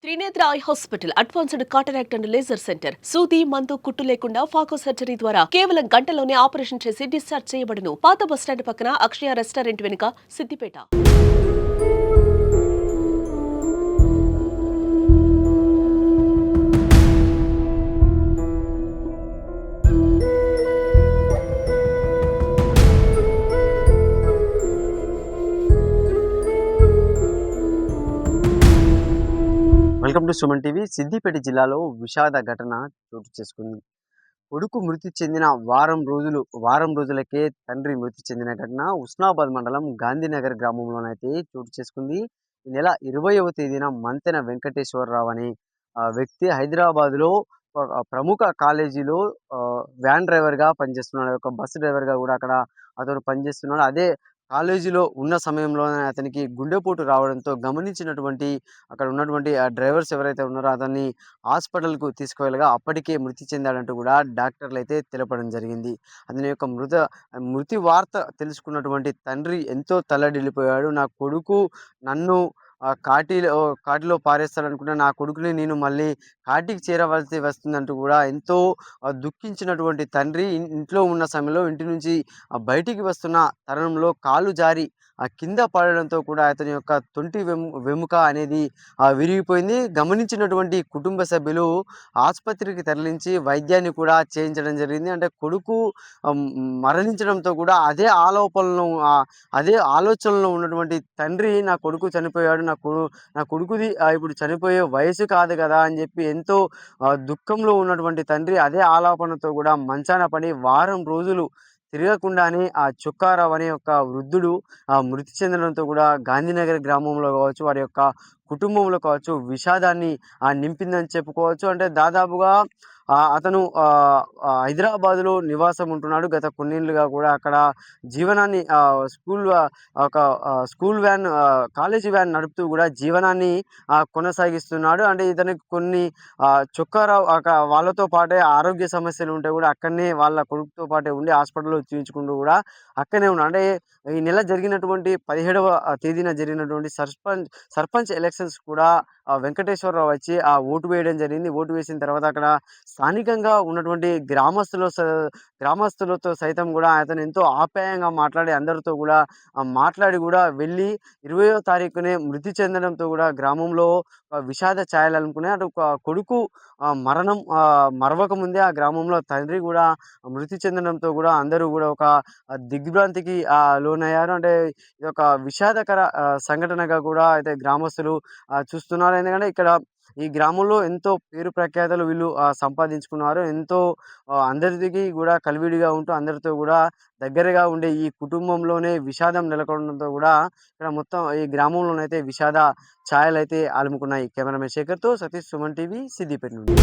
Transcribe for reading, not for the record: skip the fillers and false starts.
Trinetra eye hospital advanced cataract and laser centre. సూది మందు కుట్టు లేకుండా ఫాకో సర్జరీ ద్వారా కేవలం గంటలోనే ఆపరేషన్ చేసి డిశ్చార్జ్ చేయబడును. పాత బస్టాండ్ పక్కన అక్షయ రెస్టారెంట్ వెనుక, Siddipet. Welcome to Suman TV. Siddipet జిల్లాలో విషాద ఘటన చోటు చేసుకుంది. కొడుకు మృతి చెందిన వారం రోజులకే తండ్రి మృతి చెందిన ఘటన ఉస్నాబాద్ మండలం గాంధీనగర్ గ్రామంలోనైతే చోటు చేసుకుంది. ఈ నెల 20వ తేదీన మంతెన వెంకటేశ్వరరావు అనే వ్యక్తి హైదరాబాద్లో ఒక ప్రముఖ కాలేజీలో వ్యాన్ డ్రైవర్గా పనిచేస్తున్నాడు. ఒక బస్సు డ్రైవర్గా కూడా అక్కడ అతను పనిచేస్తున్నాడు. అదే కాలేజీలో ఉన్న సమయంలోనే అతనికి గుండెపోటు రావడంతో గమనించినటువంటి అక్కడ ఉన్నటువంటి ఆ డ్రైవర్స్ ఎవరైతే ఉన్నారో అతన్ని హాస్పిటల్‌కు తీసుకువెళ్ళగా అప్పటికే మృతి చెందాడంటూ కూడా డాక్టర్లయితే తెలపడం జరిగింది. అతని యొక్క మృతి వార్త తెలుసుకున్నటువంటి తండ్రి ఎంతో తల్లడిల్లిపోయాడు. నా కొడుకు నన్ను కాటిలో పారేస్తాడనుకున్న నా కొడుకుని నేను మళ్ళీ కాటికి చేరవలసి వస్తుందంటూ కూడా ఎంతో దుఃఖించినటువంటి తండ్రి ఇంట్లో ఉన్న సమయంలో ఇంటి నుంచి బయటికి వస్తున్న తరుణంలో కాలు జారి కింద పడడంతో కూడా అతని యొక్క తొంటి వెముక అనేది విరిగిపోయింది. గమనించినటువంటి కుటుంబ సభ్యులు ఆసుపత్రికి తరలించి వైద్యాన్ని కూడా చేయించడం జరిగింది. అంటే కొడుకు మరణించడంతో కూడా అదే ఆలోచనలో ఉన్నటువంటి తండ్రి నా కొడుకు చనిపోయాడు, నా కొడుకుది ఇప్పుడు చనిపోయే వయసు కాదు కదా అని చెప్పి ఎంతో దుఃఖంలో ఉన్నటువంటి తండ్రి అదే ఆలాపనతో కూడా మంచాన పడి వారం రోజులు తిరగకుండానే ఆ చుక్కారావు అనే ఒక వృద్ధుడు మృతి చెందడంతో కూడా గాంధీనగర్ గ్రామంలో కావచ్చు, వారి యొక్క కుటుంబంలో కావచ్చు విషాదాన్ని నింపిందని చెప్పుకోవచ్చు. అంటే దాదాపుగా అతను హైదరాబాద్‌లో నివాసం ఉంటున్నాడు. గత కొన్నేళ్లుగా కూడా అక్కడ జీవనాన్ని ఒక స్కూల్ వ్యాన్ కాలేజీ వ్యాన్ నడుపుతూ కూడా జీవనాన్ని కొనసాగిస్తున్నాడు. అంటే ఇతనికి కొన్ని చుక్కారావు వాళ్ళతో పాటే ఆరోగ్య సమస్యలు ఉంటే కూడా అక్కడనే వాళ్ళ కొడుకుతో పాటే ఉండి హాస్పిటల్‌లో చూయించుకుంటూ కూడా అక్కడనే ఉన్నాడు. అంటే ఈ నెల జరిగినటువంటి 17వ తేదీన జరిగినటువంటి సర్పంచ్ ఎలక్షన్స్ కూడా వెంకటేశ్వరరావు వచ్చి ఓటు వేయడం జరిగింది. ఓటు వేసిన తర్వాత అక్కడ స్థానికంగా ఉన్నటువంటి గ్రామస్తులతో సైతం కూడా అతను ఎంతో ఆప్యాయంగా మాట్లాడి అందరితో కూడా మాట్లాడి కూడా వెళ్ళి 20వ తారీఖునే మృతి చెందడంతో కూడా గ్రామంలో విషాద ఛాయలు అలుముకున్నాయి. అటు కొడుకు మరణం మరవక ముందే ఆ గ్రామంలో తండ్రి కూడా మృతి చెందడంతో కూడా అందరూ కూడా ఒక దిగ్భ్రాంతికి లోనయ్యారు. అంటే ఇది ఒక విషాదకర సంఘటనగా కూడా అయితే గ్రామస్తులు చూస్తున్నారు. ఎందుకంటే ఇక్కడ ఈ గ్రామంలో ఎంతో పేరు ప్రఖ్యాతలు వీళ్ళు సంపాదించుకున్నారు. ఎంతో అందరికీ కూడా కలివిడిగా ఉంటూ అందరితో కూడా దగ్గరగా ఉండే ఈ కుటుంబంలోనే విషాదం నెలకొనడంతో కూడా ఇక్కడ మొత్తం ఈ గ్రామంలోనైతే విషాద ఛాయలైతే అలుముకున్నాయి. కెమెరామెన్ శేఖర్‌తో సతీష్, సుమన్ టీవీ, సిద్దిపేట నుండి.